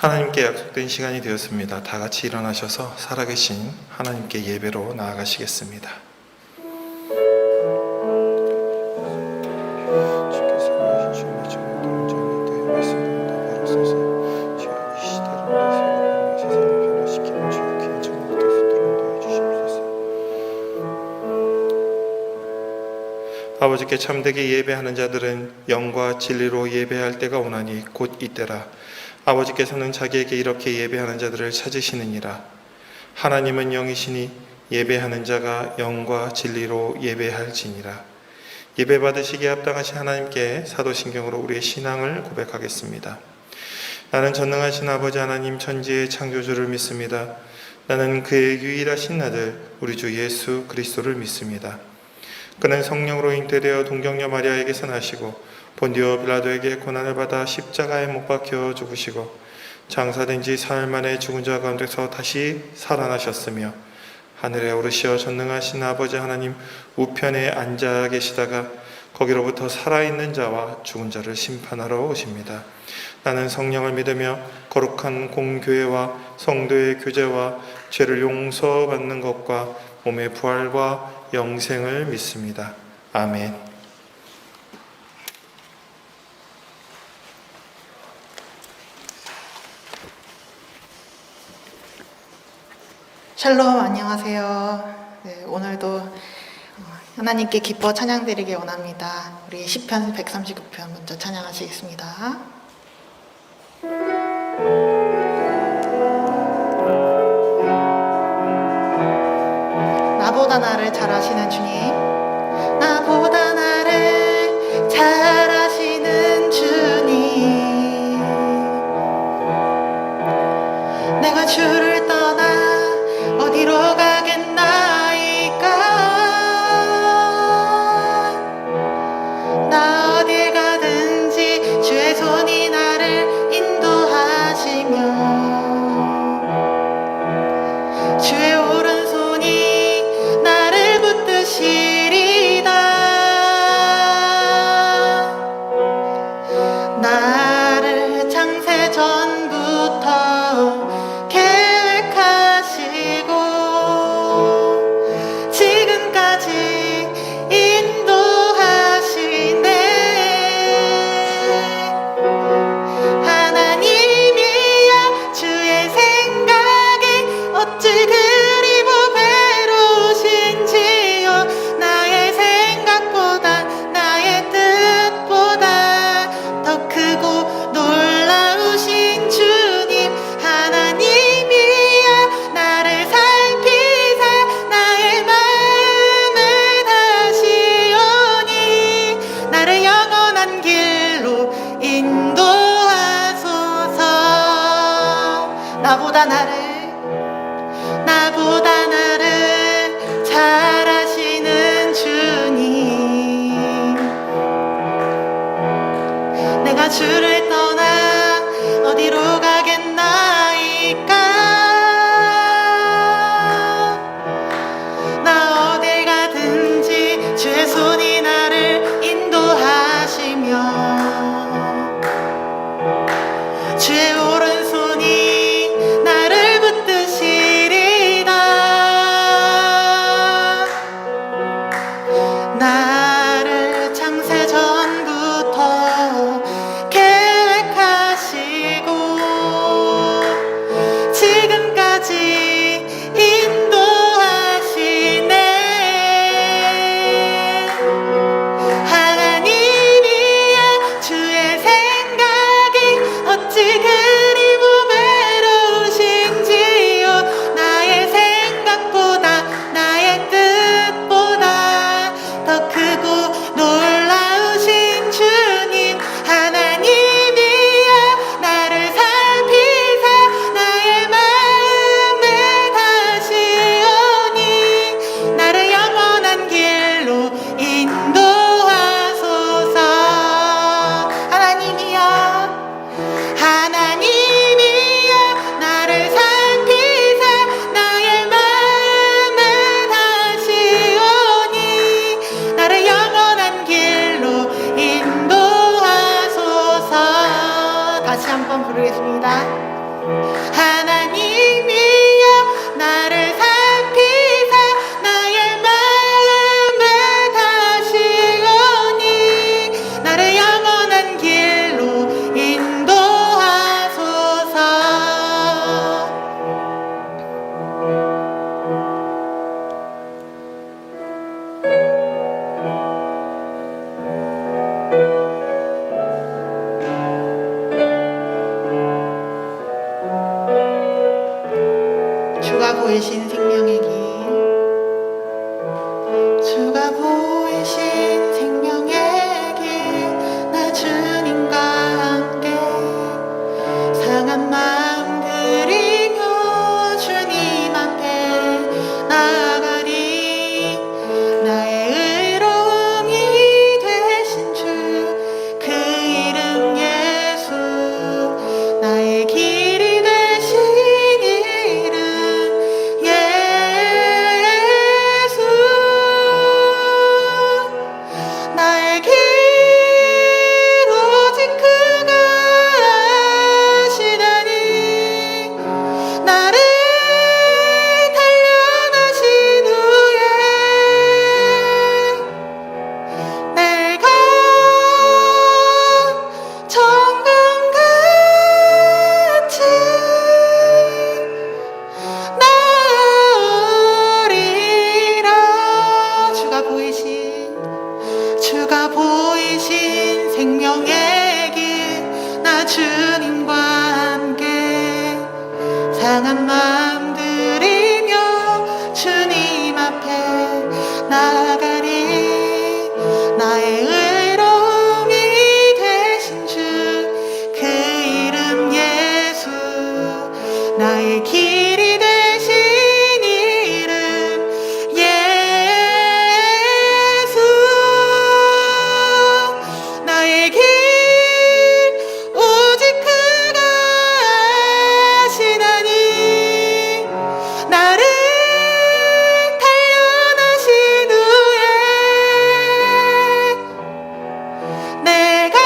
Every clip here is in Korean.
하나님께 약속된 시간이 되었습니다. 다 같이 일어나셔서 살아계신 하나님께 예배로 나아가시겠습니다. 아버지께 참되게 예배하는 자들은 영과 진리로 예배할 때가 오나니 곧 이때라. 아버지께서는 자기에게 이렇게 예배하는 자들을 찾으시느니라. 하나님은 영이시니 예배하는 자가 영과 진리로 예배할지니라. 예배 받으시기에 합당하신 하나님께 사도신경으로 우리의 신앙을 고백하겠습니다. 나는 전능하신 아버지 하나님 천지의 창조주를 믿습니다. 나는 그의 유일하신 아들 우리 주 예수 그리스도를 믿습니다. 그는 성령으로 잉태되어 동정녀 마리아에게서 나시고 본디오 빌라도에게 고난을 받아 십자가에 못 박혀 죽으시고 장사된 지 사흘 만에 죽은 자 가운데서 다시 살아나셨으며 하늘에 오르시어 전능하신 아버지 하나님 우편에 앉아 계시다가 거기로부터 살아있는 자와 죽은 자를 심판하러 오십니다. 나는 성령을 믿으며 거룩한 공교회와 성도의 교제와 죄를 용서받는 것과 몸의 부활과 영생을 믿습니다. 아멘. 샬롬, 안녕하세요. 네, 오늘도 하나님께 기뻐 찬양드리기 원합니다. 우리 시편 139편 먼저 찬양하시겠습니다. 나보다 나를 잘 아시는 주님, 나보다 나를 잘 아시는 주님, 내가 주를 떠나 어디로 가겠나이까. 나 어딜 가든지 주의 손이 나를 인도하시며 주의 오른손이 나를 붙드시리다. 나를 창세 전부터 지금까지 인도하시네. 하나님이여 주의 생각에 어찌 그리 보배로우신지요. 나의 생각보다 나의 뜻보다 더 크고 놀라우신 주님, 하나님이여 나를 살피사 나의 마음을 다시오니 나를 영원한 길로 인도하소서. 나보다 나를 잘 아시는 주님, 내가 주를 떠나 어디로 가겠나이까. 나 어딜 가든지 주의 손이 나를 인도하시며 주의 오른손이 나를 붙드시리다. 나를 창세 전부터 계획하시고 지금까지 인도하시네. 하나님이여 주의 생각이 어찌 그리 보배로우신지요. 나의 생각보다 나의 뜻보다 더 크고 놀라우신 주님, 하나님이여 나를 살피사 나의 마음을 다시오니 나를 영원한 길로 인도하소서. 하나님이여 나를 살피사 나의 마음을 다시오니 나를 영원한 길로 인도하소서. 다시 한번 부르겠습니다. 하나님이여 나를 살피사 나의 마음을 다시오니 나를 영원한 길로 인도하소서. 주가 보이신 생명의 길, 주가 보이신 생명의 길, 나 주님과 함께 상한 마음 들이며 주님 앞에 나아가리. 나의 의로움이 되신 주 그 이름 예수, 나의 길이 되신 이름 예수. 나의 길 오직 그가 아시다니 나를 단련하신 후에 내가 정금같이 나으리라. 주가 보이신 생명의 길, 나 주님과 함께 상한 마음 들이며 주님 앞에 나아가리. 나의 의로움이 되신 주 그 이름 예수, 나의 길이 되신 이름 예수. 나의 길 오직 그가 아시나니 나를 단련하신 후에 내가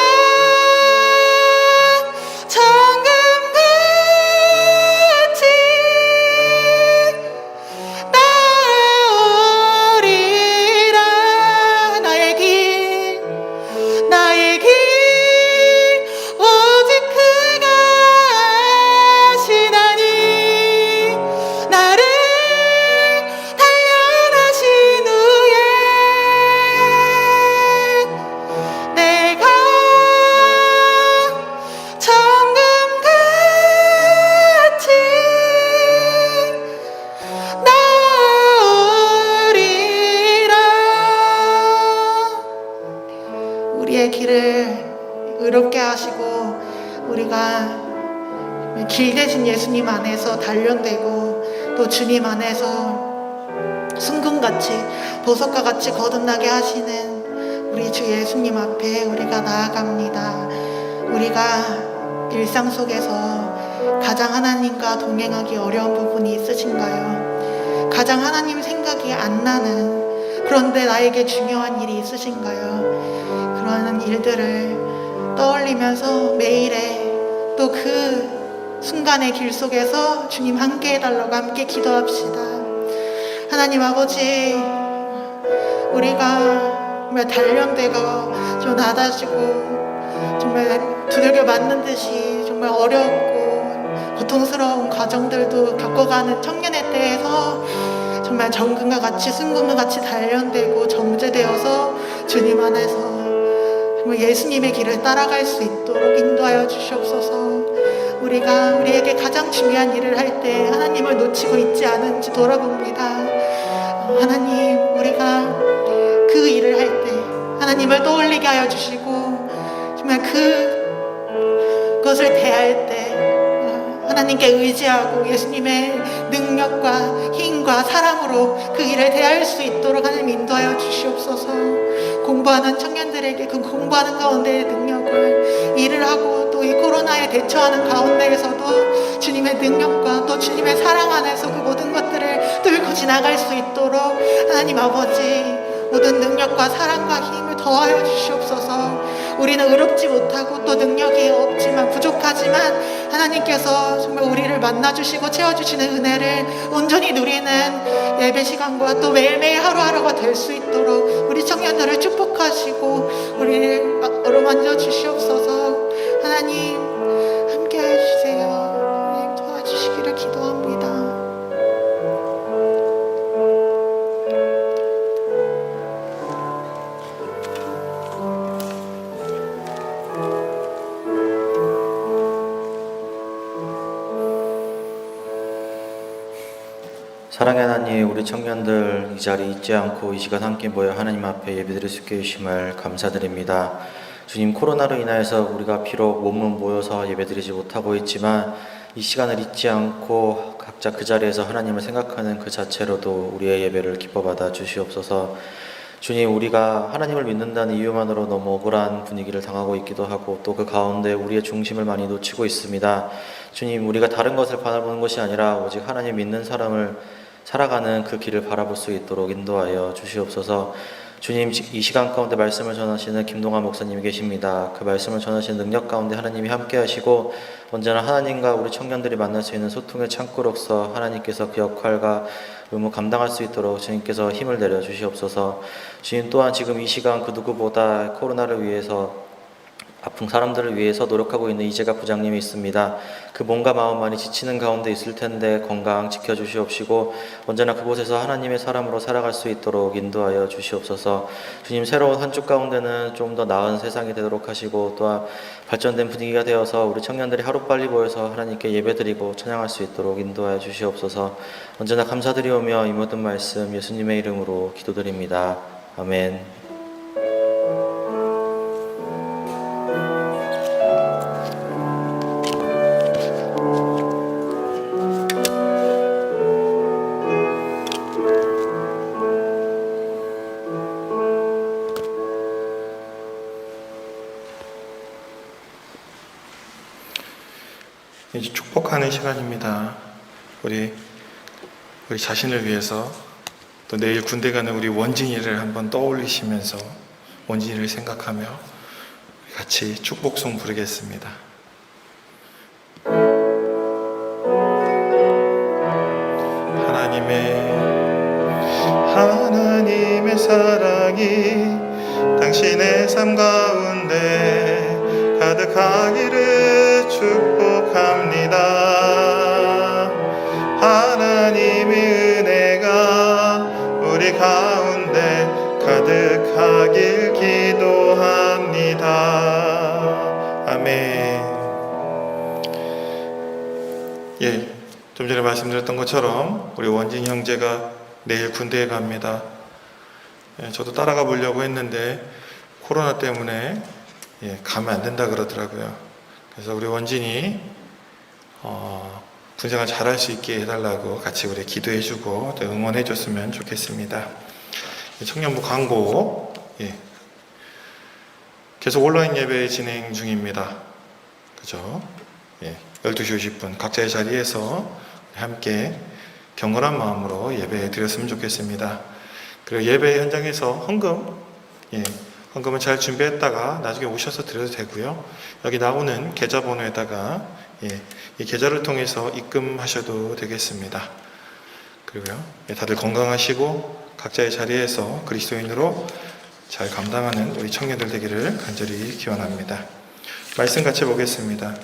정금같이 나으리라. 나의 길 오직 그가 아시나니 나를 단련하신 후에 내가 정금같이 나으리라. 우리의 길을 의롭게 하시고 우리가 길 대신 예수님 안에서 단련되고 또 주님 안에서 순금같이 보석과 같이 거듭나게 하시는 우리 주 예수님 앞에 우리가 나아갑니다. 우리가 일상 속에서 가장 하나님과 동행하기 어려운 부분이 있으신가요? 가장 하나님 생각이 안 나는, 그런데 나에게 중요한 일이 있으신가요? 그런 일들을 떠올리면서 매일에 또 그 순간의 길 속에서 주님 함께 해달라고 함께 기도합시다. 하나님 아버지, 우리가 정말 단련되고 좀 낮아지고 정말 두들겨 맞는 듯이 정말 어렵고 고통스러운 과정들도 겪어가는 청년의 때에서 정말 정금과 같이 순금과 같이 단련되고 정제되어서 주님 안에서 정말 예수님의 길을 따라갈 수 있도록 인도하여 주시옵소서. 우리에게 가장 중요한 일을 할 때 하나님을 놓치고 있지 않은지 돌아봅니다. 하나님, 우리가 그 일을 할 때 하나님을 떠올리게 하여 주시고 정말 그것을 대할 때 하나님께 의지하고 예수님의 능력과 힘과 사랑으로 그 일을 대할 수 있도록 하나님 인도하여 주시옵소서. 공부하는 청년들에게 그 공부하는 가운데의 능력을 일을 하고 또 이 코로나에 대처하는 가운데에서도 주님의 능력과 또 주님의 사랑 안에서 그 모든 것들을 뚫고 지나갈 수 있도록 하나님 아버지 모든 능력과 사랑과 힘을 더하여 주시옵소서. 우리는 의롭지 못하고 또 능력이 없지만 부족하지만 하나님께서 정말 우리를 만나주시고 채워주시는 은혜를 온전히 누리는 예배 시간과 또 매일매일 하루하루가 될 수 있도록 우리 청년들을 축복하시고 우리를 어루만져 주시옵소서. 하나님 함께 해주세요. 하나님 도와주시기를 기도합니다. 사랑의 하나님, 우리 청년들 이 자리 잊지 않고 이 시간 함께 모여 하나님 앞에 예배드릴 수 있게 해주심을 감사드립니다. 주님, 코로나로 인하여서 우리가 비록 몸은 모여서 예배드리지 못하고 있지만 이 시간을 잊지 않고 각자 그 자리에서 하나님을 생각하는 그 자체로도 우리의 예배를 기뻐받아 주시옵소서. 주님, 우리가 하나님을 믿는다는 이유만으로 너무 억울한 분위기를 당하고 있기도 하고 또 그 가운데 우리의 중심을 많이 놓치고 있습니다. 주님, 우리가 다른 것을 바라보는 것이 아니라 오직 하나님 믿는 사람을 살아가는 그 길을 바라볼 수 있도록 인도하여 주시옵소서. 주님, 이 시간 가운데 말씀을 전하시는 김동환 목사님이 계십니다. 그 말씀을 전하시는 능력 가운데 하나님이 함께 하시고 언제나 하나님과 우리 청년들이 만날 수 있는 소통의 창구로서 하나님께서 그 역할과 의무 감당할 수 있도록 주님께서 힘을 내려 주시옵소서. 주님, 또한 지금 이 시간 그 누구보다 코로나를 위해서 아픈 사람들을 위해서 노력하고 있는 이재갑 부장님이 있습니다. 그 몸과 마음 많이 지치는 가운데 있을 텐데 건강 지켜주시옵시고 언제나 그곳에서 하나님의 사람으로 살아갈 수 있도록 인도하여 주시옵소서. 주님, 새로운 한 주 가운데는 좀 더 나은 세상이 되도록 하시고 또한 발전된 분위기가 되어서 우리 청년들이 하루빨리 모여서 하나님께 예배드리고 찬양할 수 있도록 인도하여 주시옵소서. 언제나 감사드리오며 이 모든 말씀 예수님의 이름으로 기도드립니다. 아멘. 이제 축복하는 시간입니다. 우리 자신을 위해서 또 내일 군대 가는 우리 원진이를 한번 떠올리시면서 원진이를 생각하며 같이 축복송 부르겠습니다. 하나님의 사랑이 당신의 삶 가운데 가득하기를 축복합니다. 하나님의 은혜가 우리 가운데 가득하길 기도합니다. 아멘. 좀 전에 말씀드렸던 것처럼 우리 원진 형제가 내일 군대에 갑니다. 저도 따라가 보려고 했는데 코로나 때문에 가면 안 된다 그러더라고요. 그래서 우리 원진이 군생활 잘할 수 있게 해달라고 같이 우리 기도해주고 또 응원해줬으면 좋겠습니다. 청년부 광고 계속 온라인 예배 진행 중입니다. 그죠? 12시 50분 각자의 자리에서 함께 경건한 마음으로 예배 드렸으면 좋겠습니다. 그리고 예배 현장에서 헌금은 잘 준비했다가 나중에 오셔서 드려도 되고요. 여기 나오는 계좌번호에다가 이 계좌를 통해서 입금하셔도 되겠습니다. 그리고요, 다들 건강하시고 각자의 자리에서 그리스도인으로 잘 감당하는 우리 청년들 되기를 간절히 기원합니다. 말씀 같이 보겠습니다.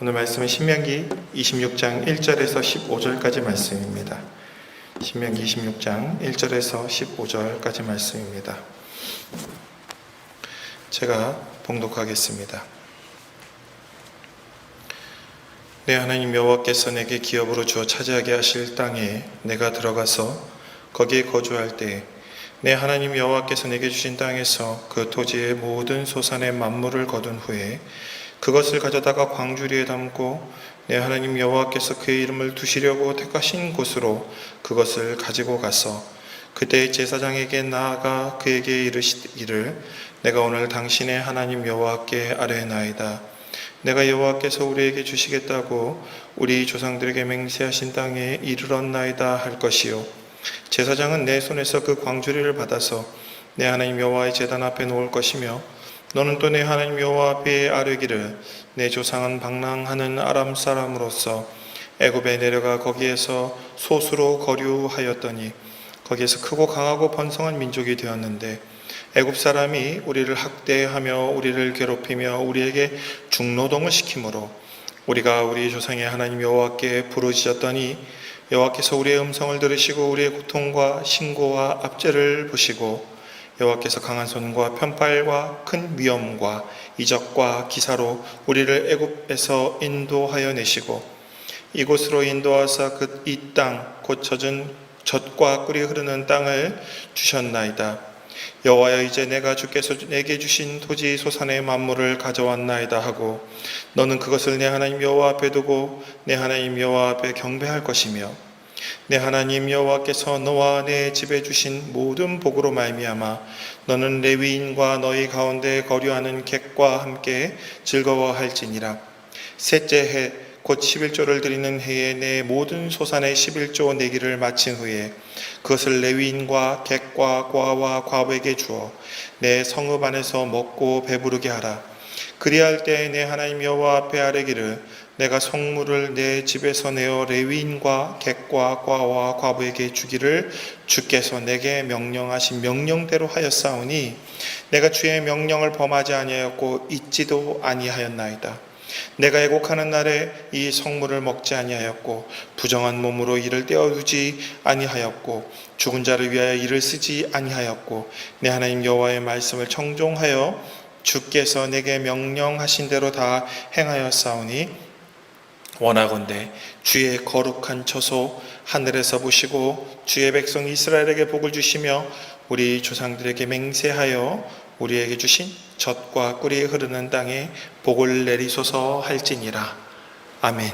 오늘 말씀은 신명기 26장 1절에서 15절까지 말씀입니다. 신명기 26장 1절에서 15절까지 말씀입니다. 제가 봉독하겠습니다. 내 하나님 여호와께서 내게 기업으로 주어 차지하게 하실 땅에 내가 들어가서 거기에 거주할 때 내 하나님 여호와께서 내게 주신 땅에서 그 토지의 모든 소산의 만물을 거둔 후에 그것을 가져다가 광주리에 담고 내 하나님 여호와께서 그의 이름을 두시려고 택하신 곳으로 그것을 가지고 가서 그때 제사장에게 나아가 그에게 이르시기를 내가 오늘 당신의 하나님 여호와께 아뢰나이다. 내가 여호와께서 우리에게 주시겠다고 우리 조상들에게 맹세하신 땅에 이르렀나이다 할 것이요 제사장은 내 손에서 그 광주리를 받아서 내 하나님 여호와의 제단 앞에 놓을 것이며 너는 또 내 하나님 여호와 앞에 아뢰기를 내 조상은 방랑하는 아람 사람으로서 애굽에 내려가 거기에서 소수로 거류하였더니 거기에서 크고 강하고 번성한 민족이 되었는데 애굽 사람이 우리를 학대하며 우리를 괴롭히며 우리에게 중노동을 시키므로 우리가 우리 조상의 하나님 여호와께 부르짖었더니 여호와께서 우리의 음성을 들으시고 우리의 고통과 신고와 압제를 보시고 여호와께서 강한 손과 편팔과 큰 위엄과 이적과 기사로 우리를 애굽에서 인도하여 내시고 이곳으로 인도하사 이 땅 곧 젖은 젖과 꿀이 흐르는 땅을 주셨나이다. 여호와여 이제 내가 주께서 내게 주신 토지 소산의 만물을 가져왔나이다 하고 너는 그것을 내 하나님 여호와 앞에 두고 내 하나님 여호와 앞에 경배할 것이며 내 하나님 여호와께서 너와 내 집에 주신 모든 복으로 말미암아 너는 레위인과 너희 가운데 거류하는 객과 함께 즐거워할지니라. 셋째 해 곧 11조를 드리는 해에 내 모든 소산의 11조 내기를 마친 후에 그것을 레위인과 객과 과와 과부에게 주어 내 성읍 안에서 먹고 배부르게 하라. 그리할 때 내 하나님 여호와 앞에 아뢰기를 내가 성물을 내 집에서 내어 레위인과 객과 과와 과부에게 주기를 주께서 내게 명령하신 명령대로 하였사오니 내가 주의 명령을 범하지 아니하였고 잊지도 아니하였나이다. 내가 애곡하는 날에 이 성물을 먹지 아니하였고 부정한 몸으로 이를 떼어두지 아니하였고 죽은 자를 위하여 이를 쓰지 아니하였고 내 하나님 여호와의 말씀을 청종하여 주께서 내게 명령하신 대로 다 행하였사오니 원하건대 주의 거룩한 처소 하늘에서 보시고 주의 백성 이스라엘에게 복을 주시며 우리 조상들에게 맹세하여 우리에게 주신 젖과 꿀이 흐르는 땅에 복을 내리소서 할지니라. 아멘.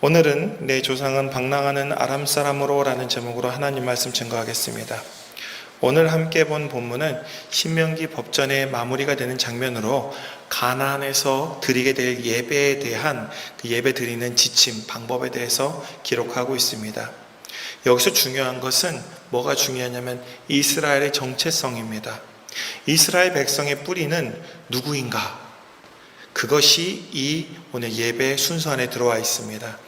오늘은 내 조상은 방랑하는 아람 사람으로 라는 제목으로 하나님 말씀 증거하겠습니다. 오늘 함께 본 본문은 신명기 법전의 마무리가 되는 장면으로 가나안에서 드리게 될 예배에 대한 그 예배 드리는 지침, 방법에 대해서 기록하고 있습니다. 여기서 중요한 것은 뭐가 중요하냐면 이스라엘의 정체성입니다. 이스라엘 백성의 뿌리는 누구인가? 그것이 이 오늘 예배 순서 안에 들어와 있습니다.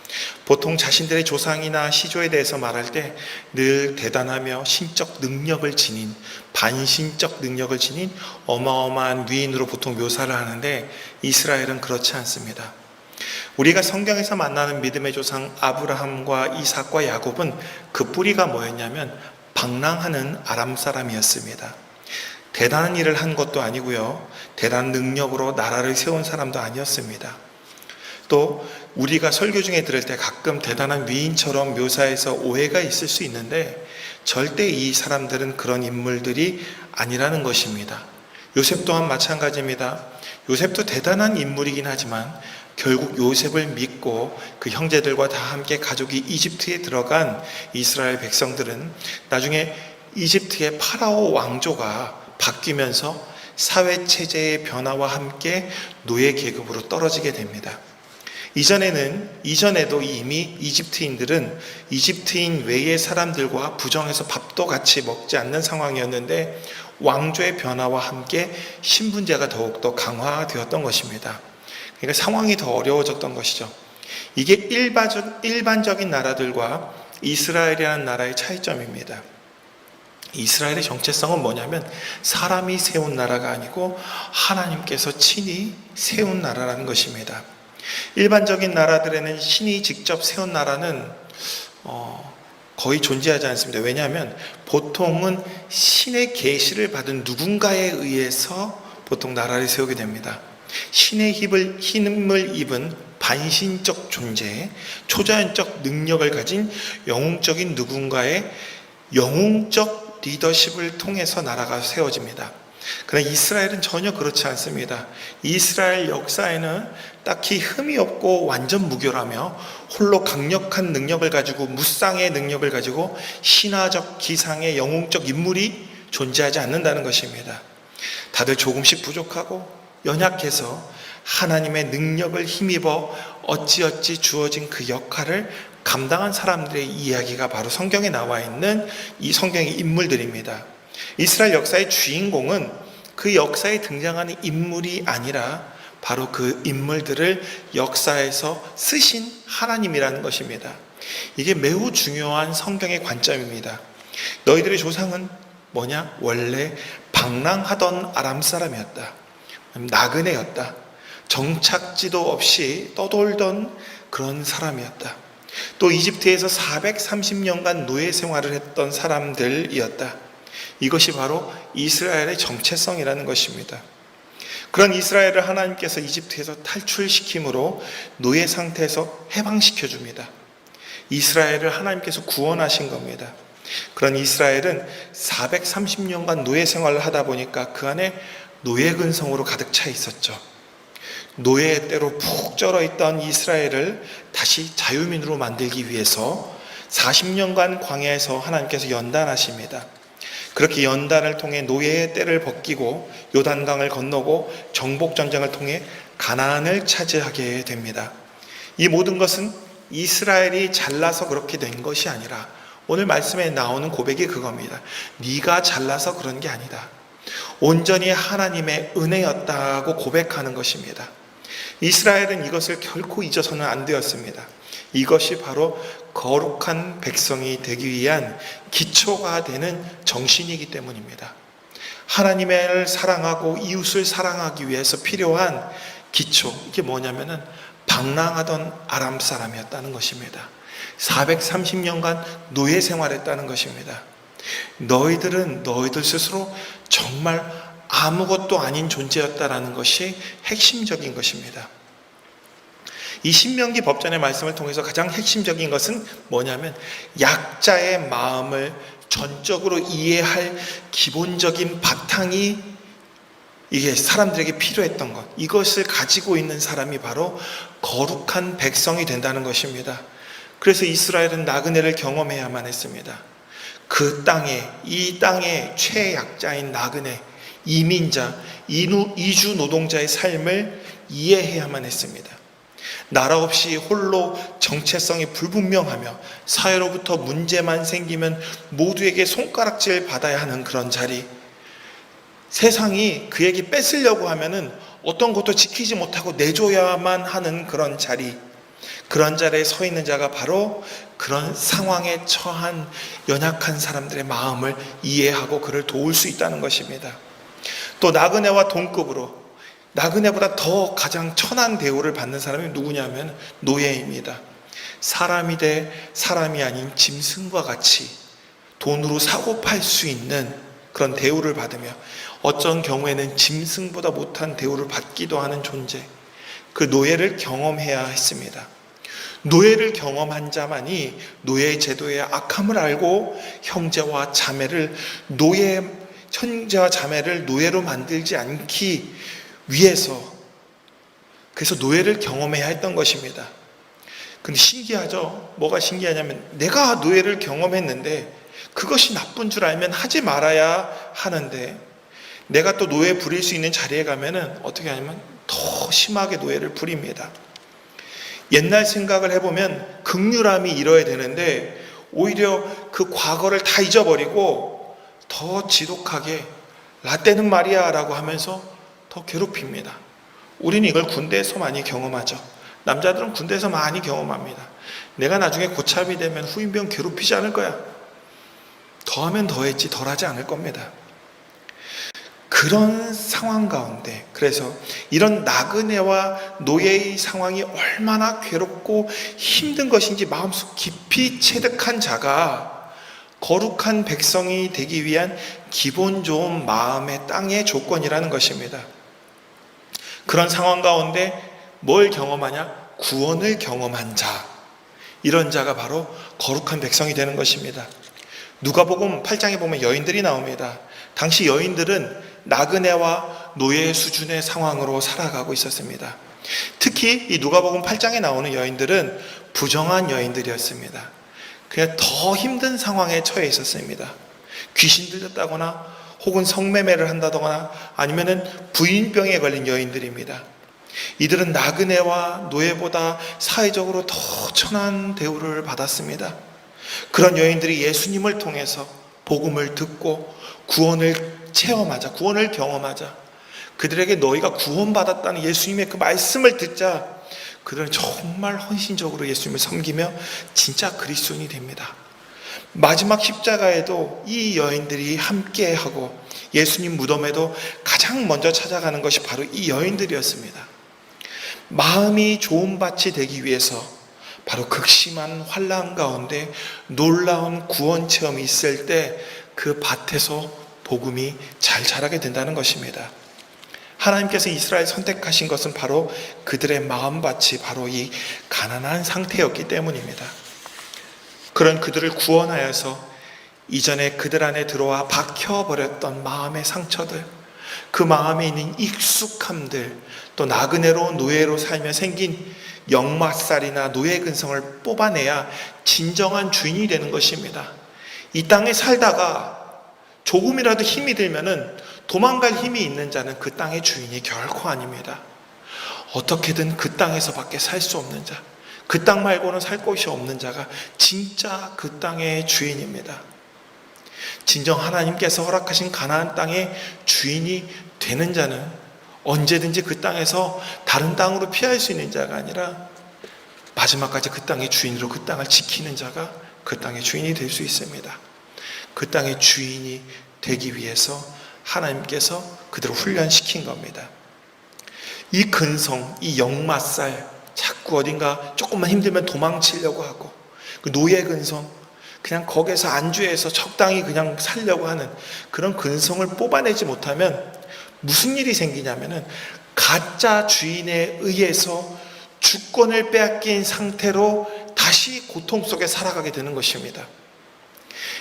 보통 자신들의 조상이나 시조에 대해서 말할 때 늘 대단하며 신적 능력을 지닌, 반신적 능력을 지닌 어마어마한 위인으로 보통 묘사를 하는데 이스라엘은 그렇지 않습니다. 우리가 성경에서 만나는 믿음의 조상 아브라함과 이삭과 야곱은 그 뿌리가 뭐였냐면 방랑하는 아람 사람이었습니다. 대단한 일을 한 것도 아니고요, 대단한 능력으로 나라를 세운 사람도 아니었습니다. 또 우리가 설교 중에 들을 때 가끔 대단한 위인처럼 묘사해서 오해가 있을 수 있는데 절대 이 사람들은 그런 인물들이 아니라는 것입니다. 요셉 또한 마찬가지입니다. 요셉도 대단한 인물이긴 하지만 결국 요셉을 믿고 그 형제들과 다 함께 가족이 이집트에 들어간 이스라엘 백성들은 나중에 이집트의 파라오 왕조가 바뀌면서 사회체제의 변화와 함께 노예 계급으로 떨어지게 됩니다. 이전에도 이미 이집트인들은 이집트인 외의 사람들과 부정해서 밥도 같이 먹지 않는 상황이었는데 왕조의 변화와 함께 신분제가 더욱더 강화되었던 것입니다. 그러니까 상황이 더 어려워졌던 것이죠. 이게 일반적인 나라들과 이스라엘이라는 나라의 차이점입니다. 이스라엘의 정체성은 뭐냐면 사람이 세운 나라가 아니고 하나님께서 친히 세운 나라라는 것입니다. 일반적인 나라들에는 신이 직접 세운 나라는 거의 존재하지 않습니다. 왜냐하면 보통은 신의 계시를 받은 누군가에 의해서 보통 나라를 세우게 됩니다. 신의 힘을 입은 반신적 존재, 초자연적 능력을 가진 영웅적인 누군가의 영웅적 리더십을 통해서 나라가 세워집니다. 그러나 이스라엘은 전혀 그렇지 않습니다. 이스라엘 역사에는 딱히 흠이 없고 완전 무결하며 홀로 강력한 능력을 가지고 무쌍의 능력을 가지고 신화적 기상의 영웅적 인물이 존재하지 않는다는 것입니다. 다들 조금씩 부족하고 연약해서 하나님의 능력을 힘입어 어찌어찌 주어진 그 역할을 감당한 사람들의 이야기가 바로 성경에 나와 있는 이 성경의 인물들입니다. 이스라엘 역사의 주인공은 그 역사에 등장하는 인물이 아니라 바로 그 인물들을 역사에서 쓰신 하나님이라는 것입니다. 이게 매우 중요한 성경의 관점입니다. 너희들의 조상은 뭐냐? 원래 방랑하던 아람 사람이었다. 나그네였다. 정착지도 없이 떠돌던 그런 사람이었다. 또 이집트에서 430년간 노예 생활을 했던 사람들이었다. 이것이 바로 이스라엘의 정체성이라는 것입니다. 그런 이스라엘을 하나님께서 이집트에서 탈출시킴으로 노예 상태에서 해방시켜 줍니다. 이스라엘을 하나님께서 구원하신 겁니다. 그런 이스라엘은 430년간 노예 생활을 하다 보니까 그 안에 노예 근성으로 가득 차 있었죠. 노예의 때로 푹 쩔어 있던 이스라엘을 다시 자유민으로 만들기 위해서 40년간 광야에서 하나님께서 연단하십니다. 그렇게 연단을 통해 노예의 때를 벗기고 요단강을 건너고 정복전쟁을 통해 가나안을 차지하게 됩니다. 이 모든 것은 이스라엘이 잘나서 그렇게 된 것이 아니라 오늘 말씀에 나오는 고백이 그겁니다. 네가 잘나서 그런 게 아니다. 온전히 하나님의 은혜였다고 고백하는 것입니다. 이스라엘은 이것을 결코 잊어서는 안 되었습니다. 이것이 바로 거룩한 백성이 되기 위한 기초가 되는 정신이기 때문입니다. 하나님을 사랑하고 이웃을 사랑하기 위해서 필요한 기초, 이게 뭐냐면은 방랑하던 아람 사람이었다는 것입니다. 430년간 노예 생활했다는 것입니다. 너희들은 너희들 스스로 정말 아무것도 아닌 존재였다라는 것이 핵심적인 것입니다. 이 신명기 법전의 말씀을 통해서 가장 핵심적인 것은 뭐냐면 약자의 마음을 전적으로 이해할 기본적인 바탕이 이게 사람들에게 필요했던 것, 이것을 가지고 있는 사람이 바로 거룩한 백성이 된다는 것입니다. 그래서 이스라엘은 나그네를 경험해야만 했습니다. 그 땅에, 이 땅의 최약자인 나그네, 이민자, 이주 노동자의 삶을 이해해야만 했습니다. 나라 없이 홀로 정체성이 불분명하며 사회로부터 문제만 생기면 모두에게 손가락질 받아야 하는 그런 자리, 세상이 그에게 뺏으려고 하면은 어떤 것도 지키지 못하고 내줘야만 하는 그런 자리, 그런 자리에 서 있는 자가 바로 그런 상황에 처한 연약한 사람들의 마음을 이해하고 그를 도울 수 있다는 것입니다. 또 나그네와 동급으로 나그네보다 더 가장 천한 대우를 받는 사람이 누구냐면 노예입니다. 사람이 돼 사람이 아닌 짐승과 같이 돈으로 사고 팔 수 있는 그런 대우를 받으며 어떤 경우에는 짐승보다 못한 대우를 받기도 하는 존재, 그 노예를 경험해야 했습니다. 노예를 경험한 자만이 노예 제도의 악함을 알고 형제와 자매를 노예로 만들지 않기 위해서, 그래서 노예를 경험해야 했던 것입니다. 근데 신기하죠? 뭐가 신기하냐면 내가 노예를 경험했는데 그것이 나쁜 줄 알면 하지 말아야 하는데 내가 또 노예 부릴 수 있는 자리에 가면은 어떻게 하냐면 더 심하게 노예를 부립니다. 옛날 생각을 해보면 극률함이 이뤄야 되는데 오히려 그 과거를 다 잊어버리고 더 지독하게 라떼는 말이야 라고 하면서 더 괴롭힙니다. 우리는 이걸 군대에서 많이 경험하죠. 남자들은 군대에서 많이 경험합니다. 내가 나중에 고참이 되면 후임병 괴롭히지 않을 거야. 더하면 더했지 덜하지 않을 겁니다. 그런 상황 가운데, 그래서 이런 나그네와 노예의 상황이 얼마나 괴롭고 힘든 것인지 마음속 깊이 체득한 자가 거룩한 백성이 되기 위한 기본 좋은 마음의 땅의 조건이라는 것입니다. 그런 상황 가운데 뭘 경험하냐? 구원을 경험한 자, 이런 자가 바로 거룩한 백성이 되는 것입니다. 누가복음 8장에 보면 여인들이 나옵니다. 당시 여인들은 나그네와 노예 수준의 상황으로 살아가고 있었습니다. 특히 이 누가복음 8장에 나오는 여인들은 부정한 여인들이었습니다. 그냥 더 힘든 상황에 처해 있었습니다. 귀신 들렸다거나 혹은 성매매를 한다거나 아니면은 부인병에 걸린 여인들입니다. 이들은 나그네와 노예보다 사회적으로 더 천한 대우를 받았습니다. 그런 여인들이 예수님을 통해서 복음을 듣고 구원을 체험하자, 구원을 경험하자. 그들에게 너희가 구원받았다는 예수님의 그 말씀을 듣자 그들은 정말 헌신적으로 예수님을 섬기며 진짜 그리스도인이 됩니다. 마지막 십자가에도 이 여인들이 함께하고 예수님 무덤에도 가장 먼저 찾아가는 것이 바로 이 여인들이었습니다. 마음이 좋은 밭이 되기 위해서 바로 극심한 환난 가운데 놀라운 구원 체험이 있을 때 그 밭에서 복음이 잘 자라게 된다는 것입니다. 하나님께서 이스라엘 선택하신 것은 바로 그들의 마음밭이 바로 이 가난한 상태였기 때문입니다. 그런 그들을 구원하여서 이전에 그들 안에 들어와 박혀버렸던 마음의 상처들, 그 마음에 있는 익숙함들, 또 나그네로 노예로 살며 생긴 역마살이나 노예 근성을 뽑아내야 진정한 주인이 되는 것입니다. 이 땅에 살다가 조금이라도 힘이 들면은 도망갈 힘이 있는 자는 그 땅의 주인이 결코 아닙니다. 어떻게든 그 땅에서밖에 살 수 없는 자, 그 땅 말고는 살 곳이 없는 자가 진짜 그 땅의 주인입니다. 진정 하나님께서 허락하신 가나안 땅의 주인이 되는 자는 언제든지 그 땅에서 다른 땅으로 피할 수 있는 자가 아니라 마지막까지 그 땅의 주인으로 그 땅을 지키는 자가 그 땅의 주인이 될 수 있습니다. 그 땅의 주인이 되기 위해서 하나님께서 그들을 훈련시킨 겁니다. 이 근성, 이 역마살, 자꾸 어딘가 조금만 힘들면 도망치려고 하고, 그 노예 근성, 그냥 거기에서 안주해서 적당히 그냥 살려고 하는 그런 근성을 뽑아내지 못하면 무슨 일이 생기냐면은 가짜 주인에 의해서 주권을 빼앗긴 상태로 다시 고통 속에 살아가게 되는 것입니다.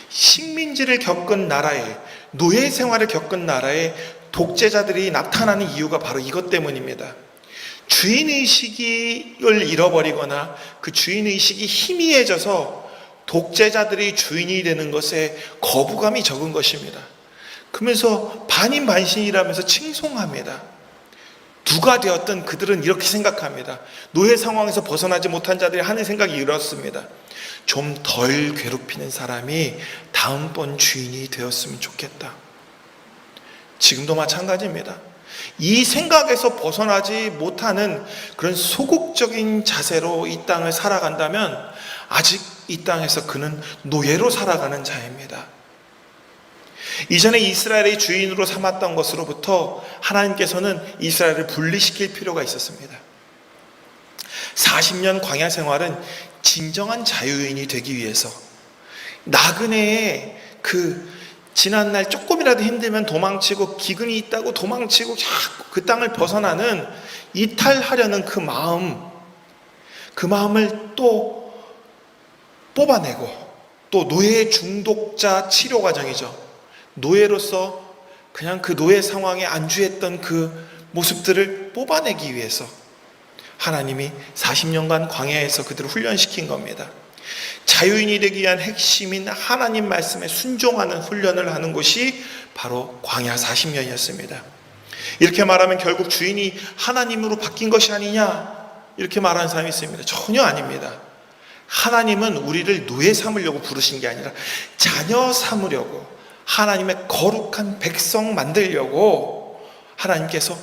식민지를 겪은 나라에, 노예 생활을 겪은 나라에 독재자들이 나타나는 이유가 바로 이것 때문입니다. 주인의식을 잃어버리거나 그 주인의식이 희미해져서 독재자들이 주인이 되는 것에 거부감이 적은 것입니다. 그러면서 반인반신이라면서 칭송합니다. 누가 되었든 그들은 이렇게 생각합니다. 노예 상황에서 벗어나지 못한 자들이 하는 생각이 이렇습니다. 좀 덜 괴롭히는 사람이 다음번 주인이 되었으면 좋겠다. 지금도 마찬가지입니다. 이 생각에서 벗어나지 못하는 그런 소극적인 자세로 이 땅을 살아간다면 아직 이 땅에서 그는 노예로 살아가는 자입니다. 이전에 이스라엘의 주인으로 삼았던 것으로부터 하나님께서는 이스라엘을 분리시킬 필요가 있었습니다. 40년 광야 생활은 진정한 자유인이 되기 위해서 나그네의 그 지난날 조금이라도 힘들면 도망치고 기근이 있다고 도망치고 자꾸 그 땅을 벗어나는 이탈하려는 그 마음을 또 뽑아내고, 또 노예 중독자 치료 과정이죠. 노예로서 그냥 그 노예 상황에 안주했던 그 모습들을 뽑아내기 위해서 하나님이 40년간 광야에서 그들을 훈련시킨 겁니다. 자유인이 되기 위한 핵심인 하나님 말씀에 순종하는 훈련을 하는 곳이 바로 광야 40년이었습니다. 이렇게 말하면 결국 주인이 하나님으로 바뀐 것이 아니냐, 이렇게 말하는 사람이 있습니다. 전혀 아닙니다. 하나님은 우리를 노예 삼으려고 부르신 게 아니라 자녀 삼으려고, 하나님의 거룩한 백성 만들려고 하나님께서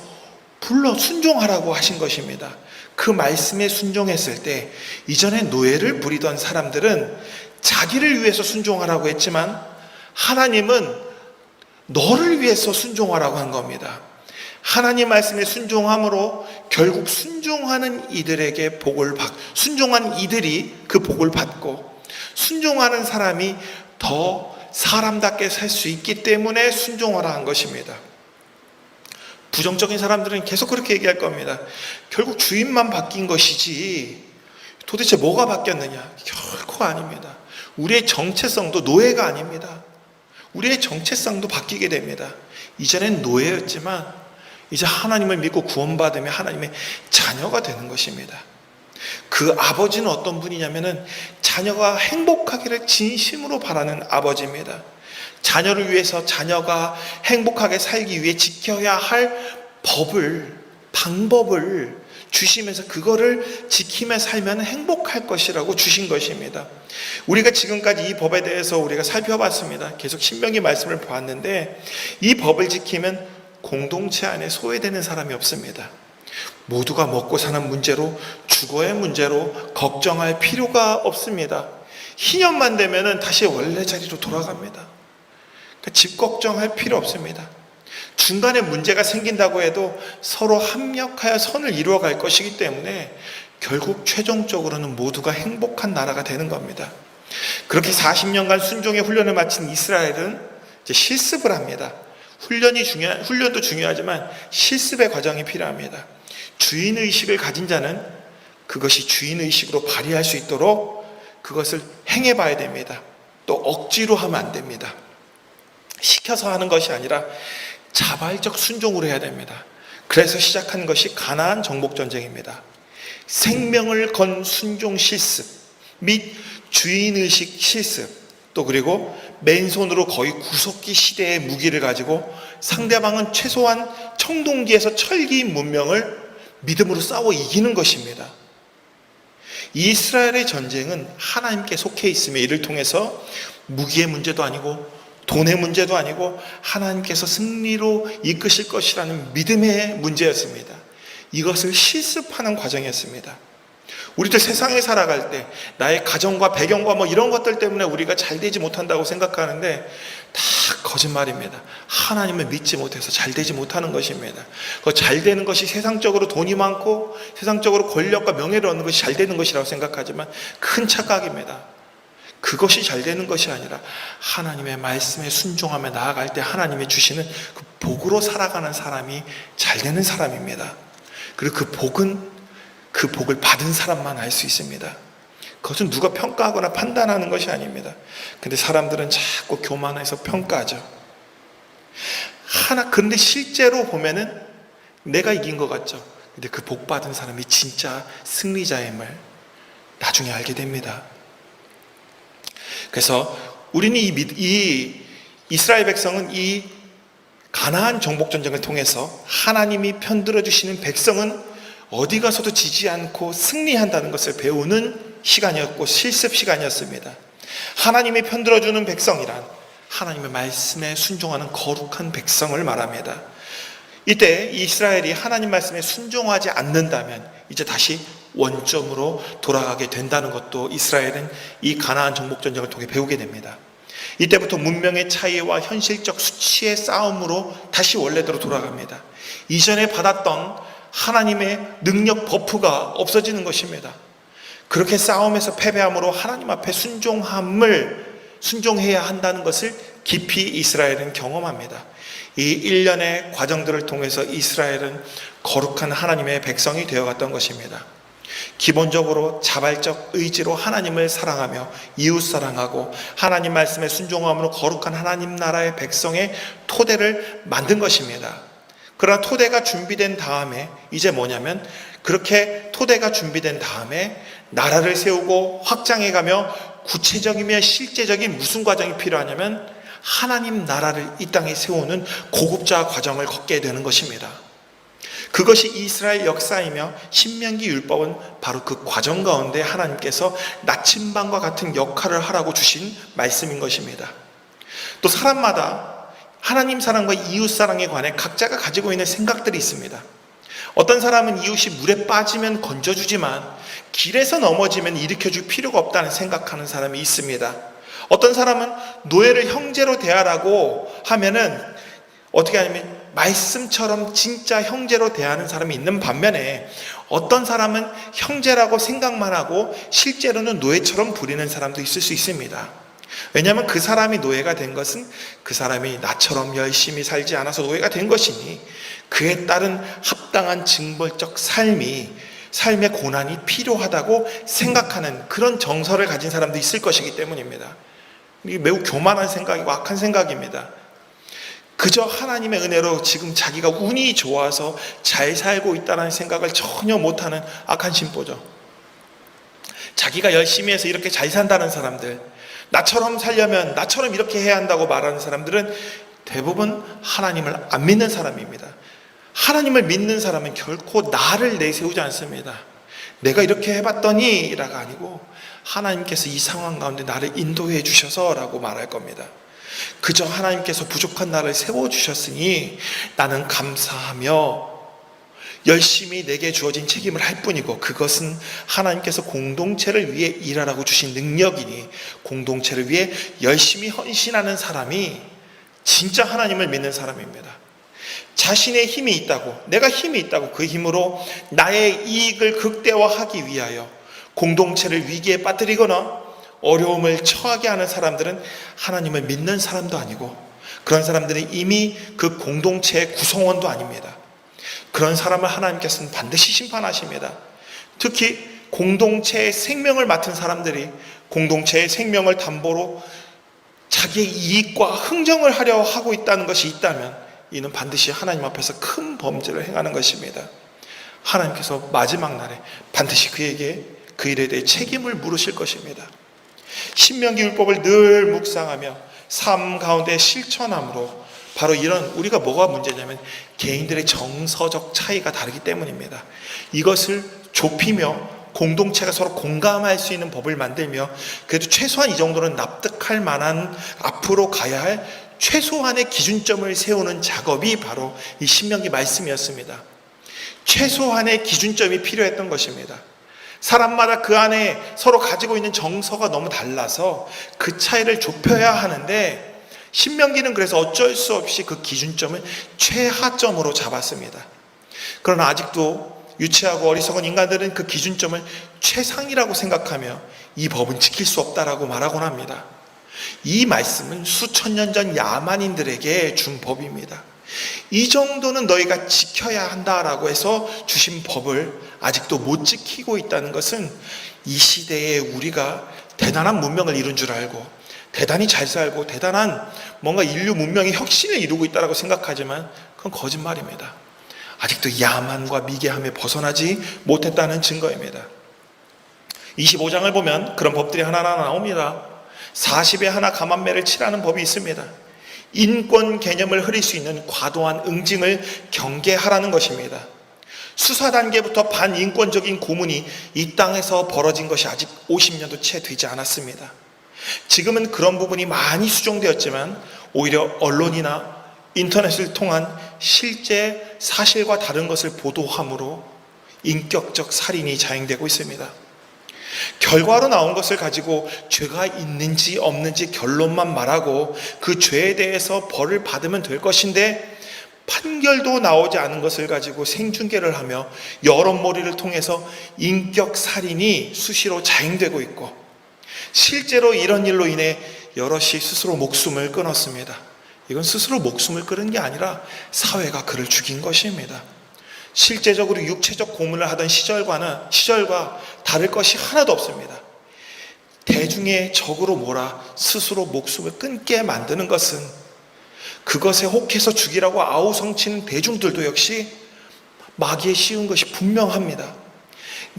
불러 순종하라고 하신 것입니다. 그 말씀에 순종했을 때 이전에 노예를 부리던 사람들은 자기를 위해서 순종하라고 했지만 하나님은 너를 위해서 순종하라고 한 겁니다. 하나님 말씀에 순종함으로 결국 순종하는 이들에게 순종한 이들이 그 복을 받고, 순종하는 사람이 더 사람답게 살 수 있기 때문에 순종하라 한 것입니다. 부정적인 사람들은 계속 그렇게 얘기할 겁니다. 결국 주인만 바뀐 것이지 도대체 뭐가 바뀌었느냐? 결코 아닙니다. 우리의 정체성도 노예가 아닙니다. 우리의 정체성도 바뀌게 됩니다. 이전엔 노예였지만 이제 하나님을 믿고 구원받으며 하나님의 자녀가 되는 것입니다. 그 아버지는 어떤 분이냐면은 자녀가 행복하기를 진심으로 바라는 아버지입니다. 자녀를 위해서 자녀가 행복하게 살기 위해 지켜야 할 방법을 주시면서 그거를 지키며 살면 행복할 것이라고 주신 것입니다. 우리가 지금까지 이 법에 대해서 우리가 살펴봤습니다. 계속 신명기 말씀을 보았는데 이 법을 지키면 공동체 안에 소외되는 사람이 없습니다. 모두가 먹고 사는 문제로, 주거의 문제로 걱정할 필요가 없습니다. 희년만 되면 다시 원래 자리로 돌아갑니다. 그러니까 집 걱정할 필요 없습니다. 중간에 문제가 생긴다고 해도 서로 합력하여 선을 이루어갈 것이기 때문에 결국 최종적으로는 모두가 행복한 나라가 되는 겁니다. 그렇게 40년간 순종의 훈련을 마친 이스라엘은 이제 실습을 합니다. 훈련도 중요하지만 실습의 과정이 필요합니다. 주인의식을 가진 자는 그것이 주인의식으로 발휘할 수 있도록 그것을 행해봐야 됩니다. 또 억지로 하면 안 됩니다. 시켜서 하는 것이 아니라 자발적 순종으로 해야 됩니다. 그래서 시작한 것이 가나안 정복전쟁입니다. 생명을 건 순종 실습 및 주인의식 실습, 또 그리고 맨손으로 거의 구석기 시대의 무기를 가지고 상대방은 최소한 청동기에서 철기인 문명을 믿음으로 싸워 이기는 것입니다. 이스라엘의 전쟁은 하나님께 속해 있으며 이를 통해서 무기의 문제도 아니고 돈의 문제도 아니고 하나님께서 승리로 이끄실 것이라는 믿음의 문제였습니다. 이것을 실습하는 과정이었습니다. 우리들 세상에 살아갈 때 나의 가정과 배경과 이런 것들 때문에 우리가 잘 되지 못한다고 생각하는데 다 거짓말입니다. 하나님을 믿지 못해서 잘 되지 못하는 것입니다. 그 잘 되는 것이 세상적으로 돈이 많고 세상적으로 권력과 명예를 얻는 것이 잘 되는 것이라고 생각하지만 큰 착각입니다. 그것이 잘 되는 것이 아니라 하나님의 말씀에 순종하며 나아갈 때 하나님이 주시는 그 복으로 살아가는 사람이 잘 되는 사람입니다. 그리고 그 복을 받은 사람만 알 수 있습니다. 그것은 누가 평가하거나 판단하는 것이 아닙니다. 근데 사람들은 자꾸 교만해서 평가하죠. 그런데 실제로 보면은 내가 이긴 것 같죠. 근데 그 복 받은 사람이 진짜 승리자임을 나중에 알게 됩니다. 그래서 우리는 이 이스라엘 백성은 이 가나안 정복전쟁을 통해서 하나님이 편들어 주시는 백성은 어디 가서도 지지 않고 승리한다는 것을 배우는 시간이었고 실습 시간이었습니다. 하나님이 편들어주는 백성이란 하나님의 말씀에 순종하는 거룩한 백성을 말합니다. 이때 이스라엘이 하나님 말씀에 순종하지 않는다면 이제 다시 원점으로 돌아가게 된다는 것도 이스라엘은 이 가나안 정복전쟁을 통해 배우게 됩니다. 이때부터 문명의 차이와 현실적 수치의 싸움으로 다시 원래대로 돌아갑니다. 이전에 받았던 하나님의 능력 버프가 없어지는 것입니다. 그렇게 싸움에서 패배함으로 하나님 앞에 순종해야 한다는 것을 깊이 이스라엘은 경험합니다. 이 일련의 과정들을 통해서 이스라엘은 거룩한 하나님의 백성이 되어갔던 것입니다. 기본적으로 자발적 의지로 하나님을 사랑하며 이웃 사랑하고 하나님 말씀에 순종함으로 거룩한 하나님 나라의 백성의 토대를 만든 것입니다. 그러나 토대가 준비된 다음에 이제 뭐냐면 그렇게 토대가 준비된 다음에 나라를 세우고 확장해가며 구체적이며 실제적인 무슨 과정이 필요하냐면 하나님 나라를 이 땅에 세우는 고급자 과정을 걷게 되는 것입니다. 그것이 이스라엘 역사이며 신명기 율법은 바로 그 과정 가운데 하나님께서 나침반과 같은 역할을 하라고 주신 말씀인 것입니다. 또 사람마다 하나님 사랑과 이웃 사랑에 관해 각자가 가지고 있는 생각들이 있습니다. 어떤 사람은 이웃이 물에 빠지면 건져주지만 길에서 넘어지면 일으켜줄 필요가 없다는 생각하는 사람이 있습니다. 어떤 사람은 노예를 형제로 대하라고 하면은 어떻게 하냐면 말씀처럼 진짜 형제로 대하는 사람이 있는 반면에 어떤 사람은 형제라고 생각만 하고 실제로는 노예처럼 부리는 사람도 있을 수 있습니다. 왜냐하면 그 사람이 노예가 된 것은 그 사람이 나처럼 열심히 살지 않아서 노예가 된 것이니 그에 따른 합당한 징벌적 삶의 고난이 필요하다고 생각하는 그런 정서를 가진 사람도 있을 것이기 때문입니다. 이게 매우 교만한 생각이고 악한 생각입니다. 그저 하나님의 은혜로 지금 자기가 운이 좋아서 잘 살고 있다는 생각을 전혀 못하는 악한 심보죠. 자기가 열심히 해서 이렇게 잘 산다는 사람들, 나처럼 살려면 나처럼 이렇게 해야 한다고 말하는 사람들은 대부분 하나님을 안 믿는 사람입니다. 하나님을 믿는 사람은 결코 나를 내세우지 않습니다. 내가 이렇게 해봤더니 라가 아니고 하나님께서 이 상황 가운데 나를 인도해 주셔서 라고 말할 겁니다. 그저 하나님께서 부족한 나를 세워주셨으니 나는 감사하며 열심히 내게 주어진 책임을 할 뿐이고, 그것은 하나님께서 공동체를 위해 일하라고 주신 능력이니 공동체를 위해 열심히 헌신하는 사람이 진짜 하나님을 믿는 사람입니다. 자신의 힘이 있다고, 내가 힘이 있다고 그 힘으로 나의 이익을 극대화하기 위하여 공동체를 위기에 빠뜨리거나 어려움을 처하게 하는 사람들은 하나님을 믿는 사람도 아니고, 그런 사람들은 이미 그 공동체의 구성원도 아닙니다. 그런 사람을 하나님께서는 반드시 심판하십니다. 특히 공동체의 생명을 맡은 사람들이 공동체의 생명을 담보로 자기의 이익과 흥정을 하려 하고 있다는 것이 있다면 이는 반드시 하나님 앞에서 큰 범죄를 행하는 것입니다. 하나님께서 마지막 날에 반드시 그에게 그 일에 대해 책임을 물으실 것입니다. 신명기 율법을 늘 묵상하며 삶 가운데 실천함으로 바로 이런, 우리가 뭐가 문제냐면 개인들의 정서적 차이가 다르기 때문입니다. 이것을 좁히며 공동체가 서로 공감할 수 있는 법을 만들며 그래도 최소한 이 정도는 납득할 만한 앞으로 가야 할 최소한의 기준점을 세우는 작업이 바로 이 신명기 말씀이었습니다. 최소한의 기준점이 필요했던 것입니다. 사람마다 그 안에 서로 가지고 있는 정서가 너무 달라서 그 차이를 좁혀야 하는데, 신명기는 그래서 어쩔 수 없이 그 기준점을 최하점으로 잡았습니다. 그러나 아직도 유치하고 어리석은 인간들은 그 기준점을 최상이라고 생각하며 이 법은 지킬 수 없다라고 말하곤 합니다. 이 말씀은 수천 년 전 야만인들에게 준 법입니다. 이 정도는 너희가 지켜야 한다라고 해서 주신 법을 아직도 못 지키고 있다는 것은 이 시대에 우리가 대단한 문명을 이룬 줄 알고 대단히 잘 살고 대단한 뭔가 인류 문명의 혁신을 이루고 있다고 생각하지만 그건 거짓말입니다. 아직도 야만과 미개함에 벗어나지 못했다는 증거입니다. 25장을 보면 그런 법들이 하나하나 나옵니다. 40에 하나 감한매를 칠하는 법이 있습니다. 인권 개념을 흐릴 수 있는 과도한 응징을 경계하라는 것입니다. 수사 단계부터 반인권적인 고문이 이 땅에서 벌어진 것이 아직 50년도 채 되지 않았습니다. 지금은 그런 부분이 많이 수정되었지만 오히려 언론이나 인터넷을 통한 실제 사실과 다른 것을 보도함으로 인격적 살인이 자행되고 있습니다. 결과로 나온 것을 가지고 죄가 있는지 없는지 결론만 말하고 그 죄에 대해서 벌을 받으면 될 것인데, 판결도 나오지 않은 것을 가지고 생중계를 하며 여론몰이를 통해서 인격 살인이 수시로 자행되고 있고, 실제로 이런 일로 인해 여럿이 스스로 목숨을 끊었습니다. 이건 스스로 목숨을 끊은 게 아니라 사회가 그를 죽인 것입니다. 실제적으로 육체적 고문을 하던 시절과 다를 것이 하나도 없습니다. 대중의 적으로 몰아 스스로 목숨을 끊게 만드는 것은 그것에 혹해서 죽이라고 아우성치는 대중들도 역시 마귀에 씌운 것이 분명합니다.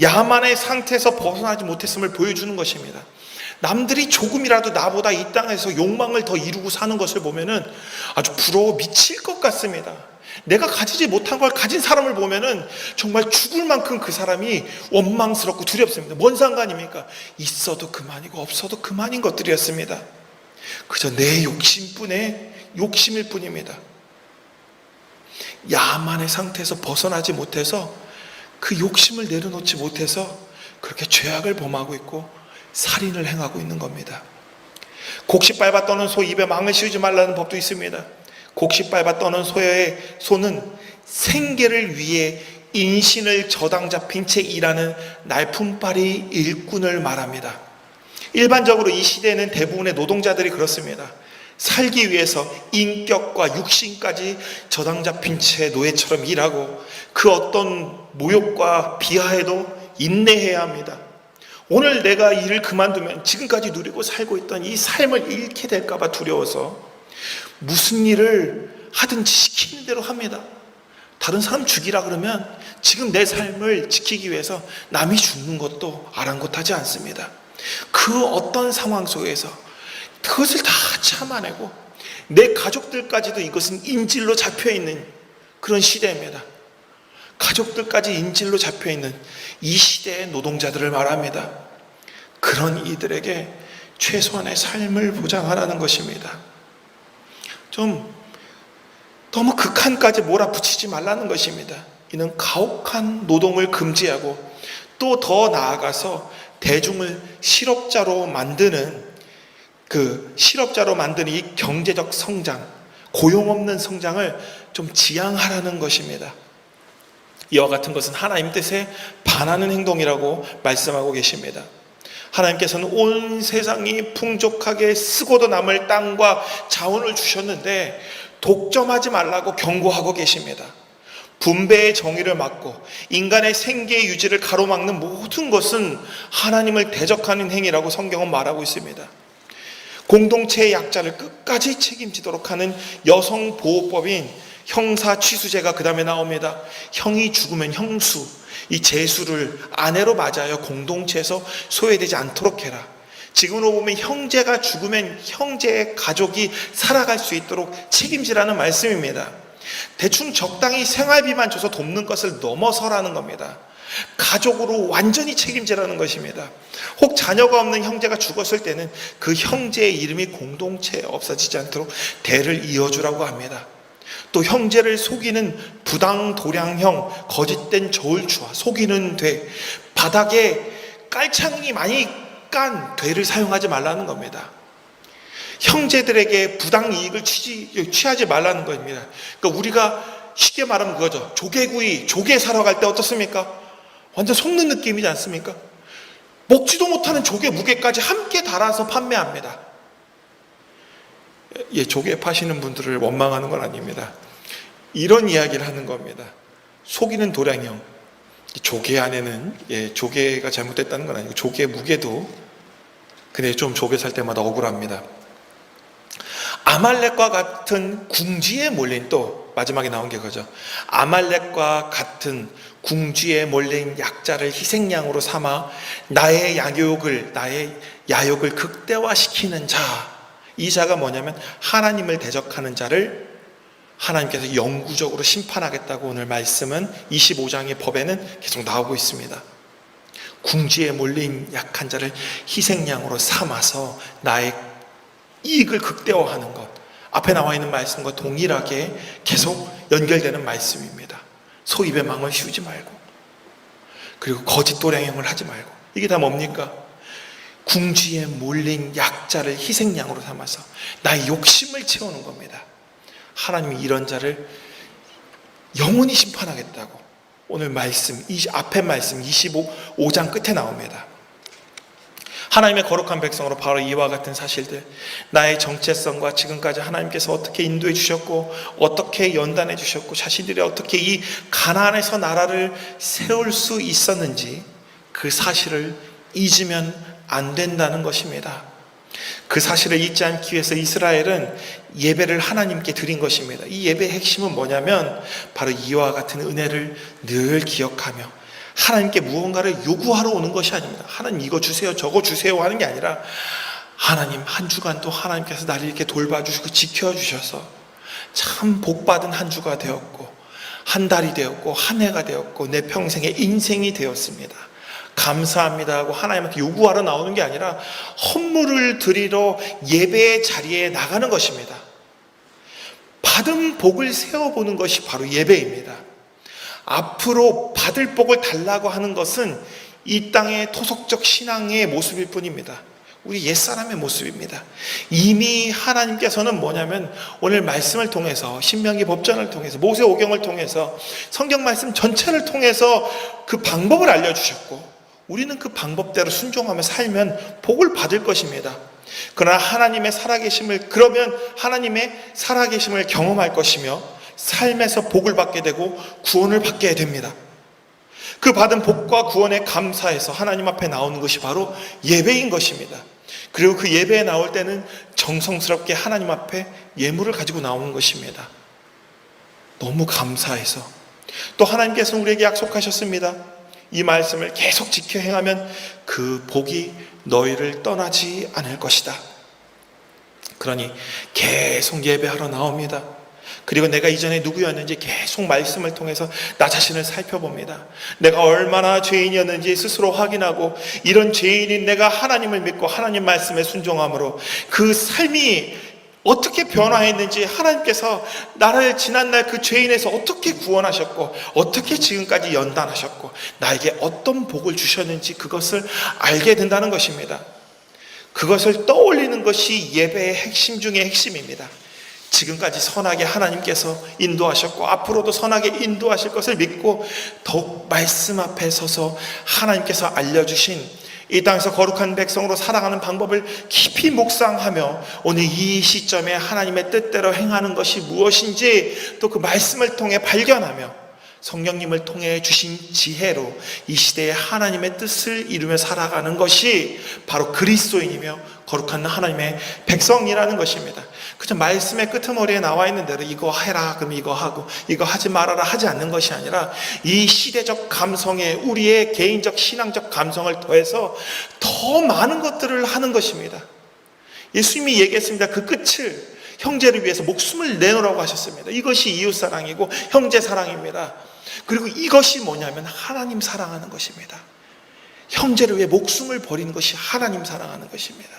야만의 상태에서 벗어나지 못했음을 보여주는 것입니다. 남들이 조금이라도 나보다 이 땅에서 욕망을 더 이루고 사는 것을 보면은 아주 부러워 미칠 것 같습니다. 내가 가지지 못한 걸 가진 사람을 보면은 정말 죽을 만큼 그 사람이 원망스럽고 두렵습니다. 뭔 상관입니까? 있어도 그만이고 없어도 그만인 것들이었습니다. 그저 내 욕심일 뿐입니다. 야만의 상태에서 벗어나지 못해서 그 욕심을 내려놓지 못해서 그렇게 죄악을 범하고 있고 살인을 행하고 있는 겁니다. 곡식 밟아 떠는 소 입에 망을 씌우지 말라는 법도 있습니다. 곡식 밟아 떠는 소는 생계를 위해 인신을 저당 잡힌 채 일하는 날품팔이 일꾼을 말합니다. 일반적으로 이 시대에는 대부분의 노동자들이 그렇습니다. 살기 위해서 인격과 육신까지 저당 잡힌 채 노예처럼 일하고 그 어떤 모욕과 비하에도 인내해야 합니다. 오늘 내가 일을 그만두면 지금까지 누리고 살고 있던 이 삶을 잃게 될까 봐 두려워서 무슨 일을 하든지 시키는 대로 합니다. 다른 사람 죽이라 그러면 지금 내 삶을 지키기 위해서 남이 죽는 것도 아랑곳하지 않습니다. 그 어떤 상황 속에서 그것을 다 참아내고 내 가족들까지도 이것은 인질로 잡혀있는 그런 시대입니다. 가족들까지 인질로 잡혀있는 이 시대의 노동자들을 말합니다. 그런 이들에게 최소한의 삶을 보장하라는 것입니다. 좀 너무 극한까지 몰아붙이지 말라는 것입니다. 이는 가혹한 노동을 금지하고 또 더 나아가서 대중을 실업자로 만드는 이 경제적 성장, 고용 없는 성장을 좀 지양하라는 것입니다. 이와 같은 것은 하나님 뜻에 반하는 행동이라고 말씀하고 계십니다. 하나님께서는 온 세상이 풍족하게 쓰고도 남을 땅과 자원을 주셨는데 독점하지 말라고 경고하고 계십니다. 분배의 정의를 막고 인간의 생계 유지를 가로막는 모든 것은 하나님을 대적하는 행위라고 성경은 말하고 있습니다. 공동체의 약자를 끝까지 책임지도록 하는 여성보호법인 형사취수제가 그 다음에 나옵니다. 형이 죽으면 형수, 이 제수를 아내로 맞아요. 공동체에서 소외되지 않도록 해라. 지금으로 보면 형제가 죽으면 형제의 가족이 살아갈 수 있도록 책임지라는 말씀입니다. 대충 적당히 생활비만 줘서 돕는 것을 넘어서라는 겁니다. 가족으로 완전히 책임지라는 것입니다. 혹 자녀가 없는 형제가 죽었을 때는 그 형제의 이름이 공동체에 없어지지 않도록 대를 이어주라고 합니다. 또 형제를 속이는 부당 도량형, 거짓된 저울추와 속이는 돼, 바닥에 깔창이 많이 깐 되를 사용하지 말라는 겁니다. 형제들에게 부당 이익을 취하지 말라는 겁니다. 그러니까 우리가 쉽게 말하면 그거죠. 조개구이, 조개 사러 갈 때 어떻습니까? 완전 속는 느낌이지 않습니까? 먹지도 못하는 조개 무게까지 함께 달아서 판매합니다. 조개 파시는 분들을 원망하는 건 아닙니다. 이런 이야기를 하는 겁니다. 속이는 도량형. 조개 안에는 조개가 잘못됐다는 건 아니고 조개 무게도 근데 좀 조개 살 때마다 억울합니다. 아말렉과 같은 궁지에 몰린, 또 마지막에 나온 게 그거죠. 아말렉과 같은 궁지에 몰린 약자를 희생양으로 삼아 나의 야욕을 극대화시키는 자. 이 자가 뭐냐면 하나님을 대적하는 자를 하나님께서 영구적으로 심판하겠다고 오늘 말씀은 25장의 법에는 계속 나오고 있습니다. 궁지에 몰린 약한 자를 희생양으로 삼아서 나의 이익을 극대화하는 것, 앞에 나와 있는 말씀과 동일하게 계속 연결되는 말씀입니다. 소 입에 망을 씌우지 말고, 그리고 거짓 도량형을 하지 말고. 이게 다 뭡니까? 궁지에 몰린 약자를 희생양으로 삼아서 나의 욕심을 채우는 겁니다. 하나님이 이런 자를 영원히 심판하겠다고 오늘 말씀, 앞에 말씀 25장 끝에 나옵니다. 하나님의 거룩한 백성으로 바로 이와 같은 사실들, 나의 정체성과 지금까지 하나님께서 어떻게 인도해 주셨고 어떻게 연단해 주셨고 자신들이 어떻게 이 가나안에서 나라를 세울 수 있었는지 그 사실을 잊으면 안 된다는 것입니다. 그 사실을 잊지 않기 위해서 이스라엘은 예배를 하나님께 드린 것입니다. 이 예배의 핵심은 뭐냐면 바로 이와 같은 은혜를 늘 기억하며 하나님께 무언가를 요구하러 오는 것이 아닙니다. 하나님 이거 주세요, 저거 주세요 하는 게 아니라 하나님 한 주간도 하나님께서 나를 이렇게 돌봐주시고 지켜주셔서 참 복받은 한 주가 되었고 한 달이 되었고 한 해가 되었고 내 평생의 인생이 되었습니다. 감사합니다 하고 하나님한테 요구하러 나오는 게 아니라 헌물을 드리러 예배의 자리에 나가는 것입니다. 받은 복을 세어보는 것이 바로 예배입니다. 앞으로 받을 복을 달라고 하는 것은 이 땅의 토속적 신앙의 모습일 뿐입니다. 우리 옛사람의 모습입니다. 이미 하나님께서는 뭐냐면 오늘 말씀을 통해서 신명기 법전을 통해서 모세오경을 통해서 성경 말씀 전체를 통해서 그 방법을 알려주셨고 우리는 그 방법대로 순종하며 살면 복을 받을 것입니다. 그러나 하나님의 살아계심을 경험할 것이며 삶에서 복을 받게 되고 구원을 받게 됩니다. 그 받은 복과 구원에 감사해서 하나님 앞에 나오는 것이 바로 예배인 것입니다. 그리고 그 예배에 나올 때는 정성스럽게 하나님 앞에 예물을 가지고 나오는 것입니다. 너무 감사해서. 또 하나님께서는 우리에게 약속하셨습니다. 이 말씀을 계속 지켜 행하면 그 복이 너희를 떠나지 않을 것이다. 그러니 계속 예배하러 나옵니다. 그리고 내가 이전에 누구였는지 계속 말씀을 통해서 나 자신을 살펴봅니다. 내가 얼마나 죄인이었는지 스스로 확인하고, 이런 죄인인 내가 하나님을 믿고 하나님 말씀에 순종함으로 그 삶이 어떻게 변화했는지, 하나님께서 나를 지난날 그 죄인에서 어떻게 구원하셨고 어떻게 지금까지 연단하셨고 나에게 어떤 복을 주셨는지 그것을 알게 된다는 것입니다. 그것을 떠올리는 것이 예배의 핵심 중의 핵심입니다. 지금까지 선하게 하나님께서 인도하셨고 앞으로도 선하게 인도하실 것을 믿고 더욱 말씀 앞에 서서 하나님께서 알려주신 이 땅에서 거룩한 백성으로 살아가는 방법을 깊이 묵상하며 오늘 이 시점에 하나님의 뜻대로 행하는 것이 무엇인지 또 그 말씀을 통해 발견하며 성령님을 통해 주신 지혜로 이 시대에 하나님의 뜻을 이루며 살아가는 것이 바로 그리스도인이며 거룩한 하나님의 백성이라는 것입니다. 그저 말씀의 끄트머리에 나와 있는 대로 이거 해라 그럼 이거 하고 이거 하지 말아라 하지 않는 것이 아니라 이 시대적 감성에 우리의 개인적 신앙적 감성을 더해서 더 많은 것들을 하는 것입니다. 예수님이 얘기했습니다. 그 끝을 형제를 위해서 목숨을 내놓으라고 하셨습니다. 이것이 이웃사랑이고 형제사랑입니다. 그리고 이것이 뭐냐면 하나님 사랑하는 것입니다. 형제를 위해 목숨을 버리는 것이 하나님 사랑하는 것입니다.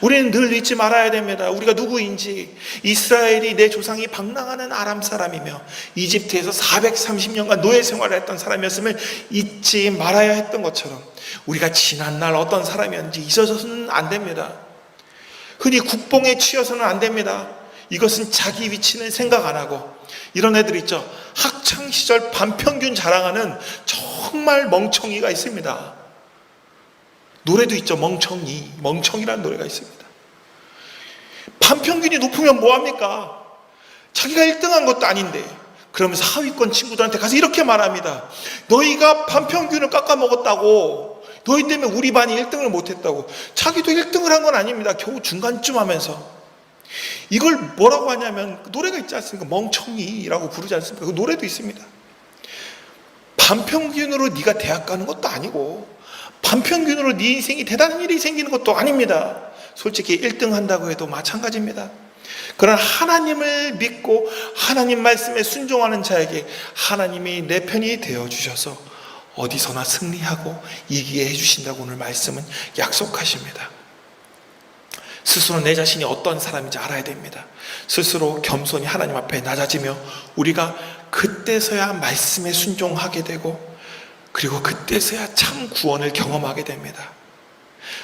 우리는 늘 잊지 말아야 됩니다. 우리가 누구인지. 이스라엘이 내 조상이 방랑하는 아람 사람이며 이집트에서 430년간 노예 생활을 했던 사람이었음을 잊지 말아야 했던 것처럼 우리가 지난날 어떤 사람이었는지 잊어서는 안 됩니다. 흔히 국뽕에 취해서는 안 됩니다. 이것은 자기 위치는 생각 안 하고, 이런 애들 있죠. 학창시절 반평균 자랑하는 정말 멍청이가 있습니다. 노래도 있죠. 멍청이라는 노래가 있습니다. 반평균이 높으면 뭐합니까? 자기가 1등한 것도 아닌데 그러면서 하위권 친구들한테 가서 이렇게 말합니다. 너희가 반평균을 깎아먹었다고, 너희 때문에 우리 반이 1등을 못했다고. 자기도 1등을 한 건 아닙니다. 겨우 중간쯤 하면서. 이걸 뭐라고 하냐면 노래가 있지 않습니까? 멍청이라고 부르지 않습니까? 그 노래도 있습니다. 반평균으로 네가 대학 가는 것도 아니고 반평균으로 네 인생이 대단한 일이 생기는 것도 아닙니다. 솔직히 1등 한다고 해도 마찬가지입니다. 그러나 하나님을 믿고 하나님 말씀에 순종하는 자에게 하나님이 내 편이 되어주셔서 어디서나 승리하고 이기게 해주신다고 오늘 말씀은 약속하십니다. 스스로 내 자신이 어떤 사람인지 알아야 됩니다. 스스로 겸손히 하나님 앞에 낮아지며 우리가 그때서야 말씀에 순종하게 되고 그리고 그때서야 참 구원을 경험하게 됩니다.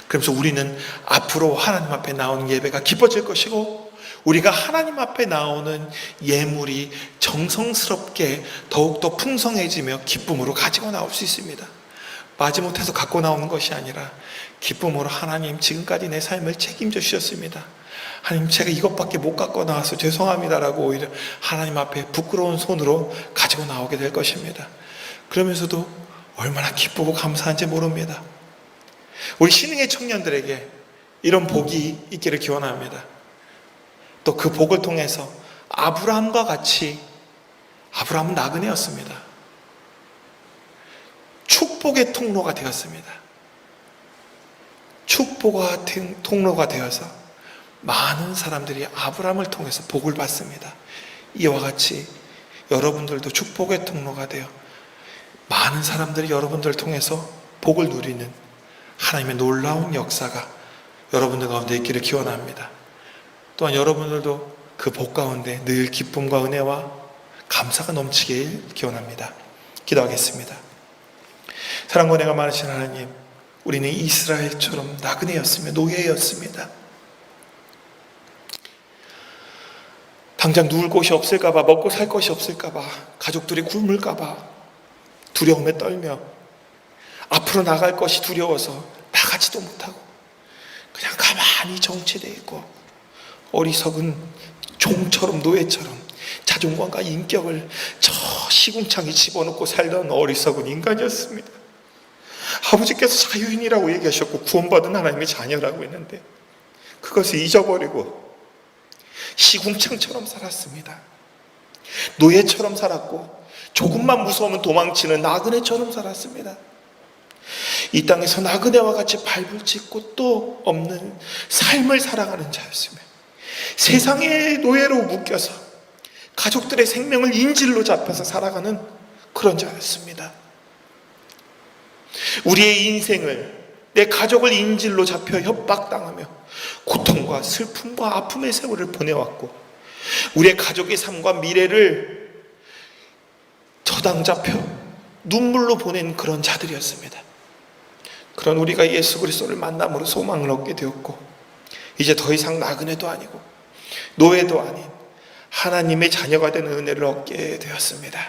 그러면서 우리는 앞으로 하나님 앞에 나오는 예배가 기뻐질 것이고 우리가 하나님 앞에 나오는 예물이 정성스럽게 더욱더 풍성해지며 기쁨으로 가지고 나올 수 있습니다. 마지못해서 갖고 나오는 것이 아니라 기쁨으로 하나님 지금까지 내 삶을 책임져 주셨습니다. 하나님 제가 이것밖에 못 갖고 나와서 죄송합니다라고 오히려 하나님 앞에 부끄러운 손으로 가지고 나오게 될 것입니다. 그러면서도 얼마나 기쁘고 감사한지 모릅니다. 우리 신흥의 청년들에게 이런 복이 있기를 기원합니다. 또 그 복을 통해서 아브라함과 같이, 아브라함은 나그네였습니다. 축복의 통로가 되었습니다. 축복의 통로가 되어서 많은 사람들이 아브라함을 통해서 복을 받습니다. 이와 같이 여러분들도 축복의 통로가 되어 많은 사람들이 여러분들을 통해서 복을 누리는 하나님의 놀라운 역사가 여러분들 가운데 있기를 기원합니다. 또한 여러분들도 그 복 가운데 늘 기쁨과 은혜와 감사가 넘치길 기원합니다. 기도하겠습니다. 사랑과 은혜가 많으신 하나님, 우리는 이스라엘처럼 나그네였으며 노예였습니다. 당장 누울 곳이 없을까봐, 먹고 살 것이 없을까봐, 가족들이 굶을까봐 두려움에 떨며 앞으로 나갈 것이 두려워서 나가지도 못하고 그냥 가만히 정체되어 있고 어리석은 종처럼 노예처럼 자존감과 인격을 저 시궁창에 집어넣고 살던 어리석은 인간이었습니다. 아버지께서 자유인이라고 얘기하셨고 구원받은 하나님의 자녀라고 했는데 그것을 잊어버리고 시궁창처럼 살았습니다. 노예처럼 살았고 조금만 무서우면 도망치는 나그네처럼 살았습니다. 이 땅에서 나그네와 같이 밟을 곳도 없는 삶을 살아가는 자였으며 세상의 노예로 묶여서 가족들의 생명을 인질로 잡혀서 살아가는 그런 자였습니다. 우리의 인생을, 내 가족을 인질로 잡혀 협박당하며 고통과 슬픔과 아픔의 세월을 보내왔고, 우리의 가족의 삶과 미래를 저당 잡혀 눈물로 보낸 그런 자들이었습니다. 그런 우리가 예수 그리스도를 만남으로 소망을 얻게 되었고, 이제 더 이상 나그네도 아니고 노예도 아닌 하나님의 자녀가 되는 은혜를 얻게 되었습니다.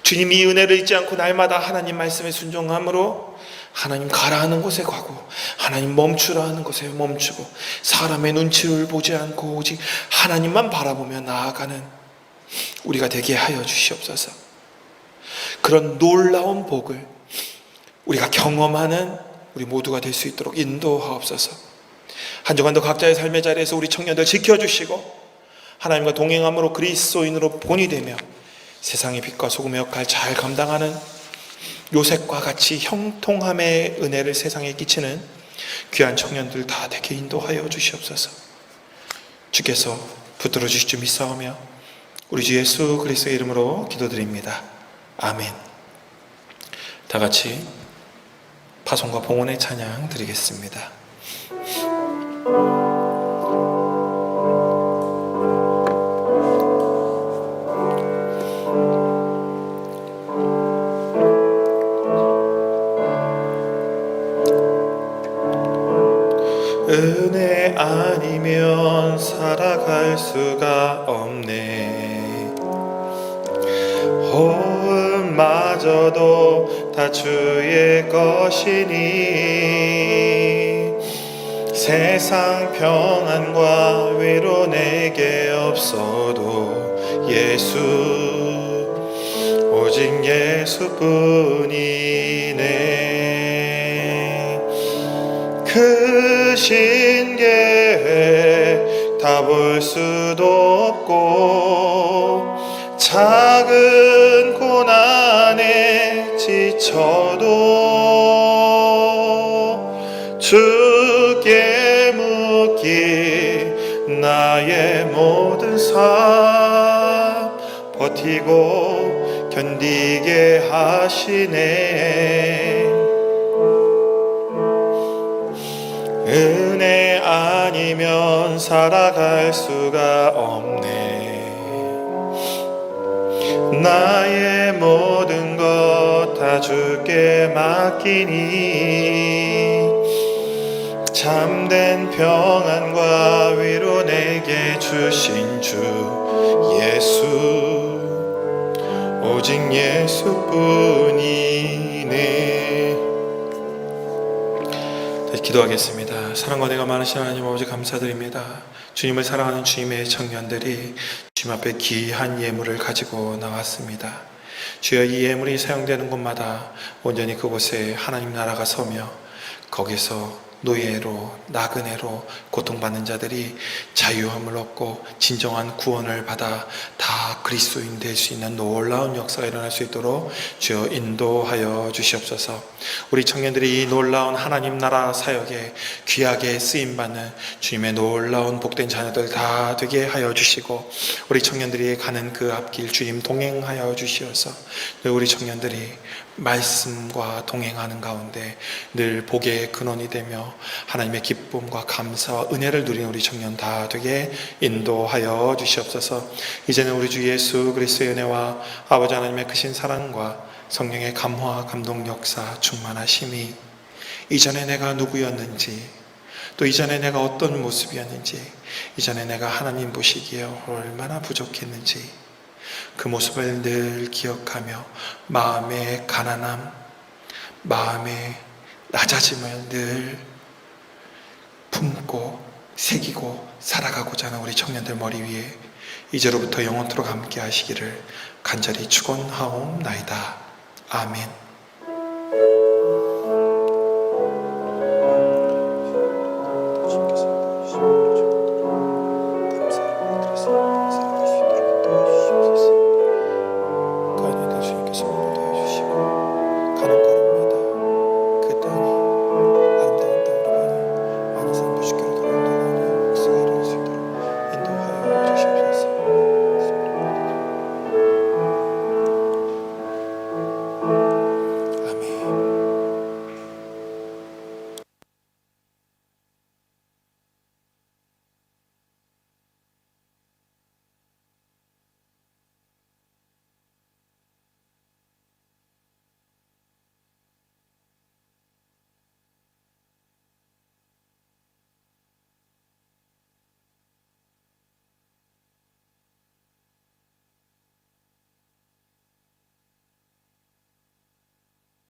주님이 이 은혜를 잊지 않고 날마다 하나님 말씀에 순종함으로 하나님 가라 하는 곳에 가고, 하나님 멈추라 하는 곳에 멈추고, 사람의 눈치를 보지 않고 오직 하나님만 바라보며 나아가는 우리가 되게 하여 주시옵소서. 그런 놀라운 복을 우리가 경험하는 우리 모두가 될 수 있도록 인도하옵소서. 한 주간도 각자의 삶의 자리에서 우리 청년들 지켜주시고, 하나님과 동행함으로 그리스도인으로 본이 되며 세상의 빛과 소금의 역할 잘 감당하는 요셉과 같이 형통함의 은혜를 세상에 끼치는 귀한 청년들 다 되게 인도하여 주시옵소서. 주께서 붙들어 주실 줄 믿사오며 우리 주 예수 그리스도의 이름으로 기도드립니다. 아멘. 다 같이 파송과 봉헌의 찬양 드리겠습니다. 은혜 아니면 살아갈 수가 없네. 호흡마저도 다 주의 것이니 세상 평안과 위로 내게 없어도 예수, 오직 예수뿐이네. 그 신계획 다 볼 수도 없고 작은 고난에 지쳐도 주께 묻기 나의 모든 삶 버티고 견디게 하시네. 은혜 아니면 살아갈 수가 없네. 나의 모든 것 다 주께 맡기니 참된 평안과 위로 내게 주신 주 예수, 오직 예수뿐이네. 기도하겠습니다. 사랑과 은혜가 많으신 하나님 아버지 감사드립니다. 주님을 사랑하는 주님의 청년들이 주님 앞에 귀한 예물을 가지고 나왔습니다. 주여, 이 예물이 사용되는 곳마다 온전히 그곳에 하나님 나라가 서며 거기서 노예로 나그네로 고통받는 자들이 자유함을 얻고 진정한 구원을 받아 다 그리스도인 될 수 있는 놀라운 역사가 일어날 수 있도록 주여 인도하여 주시옵소서. 우리 청년들이 이 놀라운 하나님 나라 사역에 귀하게 쓰임받는 주님의 놀라운 복된 자녀들 다 되게 하여 주시고, 우리 청년들이 가는 그 앞길 주님 동행하여 주시어서 우리 청년들이 말씀과 동행하는 가운데 늘 복의 근원이 되며 하나님의 기쁨과 감사와 은혜를 누리는 우리 청년 다 되게 인도하여 주시옵소서. 이제는 우리 주 예수 그리스도의 은혜와 아버지 하나님의 크신 사랑과 성령의 감화 감동 역사 충만하심이 이전에 내가 누구였는지, 또 이전에 내가 어떤 모습이었는지, 이전에 내가 하나님 보시기에 얼마나 부족했는지 그 모습을 늘 기억하며 마음의 가난함, 마음의 낮아짐을 늘 품고 새기고 살아가고자 하는 우리 청년들 머리 위에 이제로부터 영원토록 함께 하시기를 간절히 축원하옵나이다. 아멘.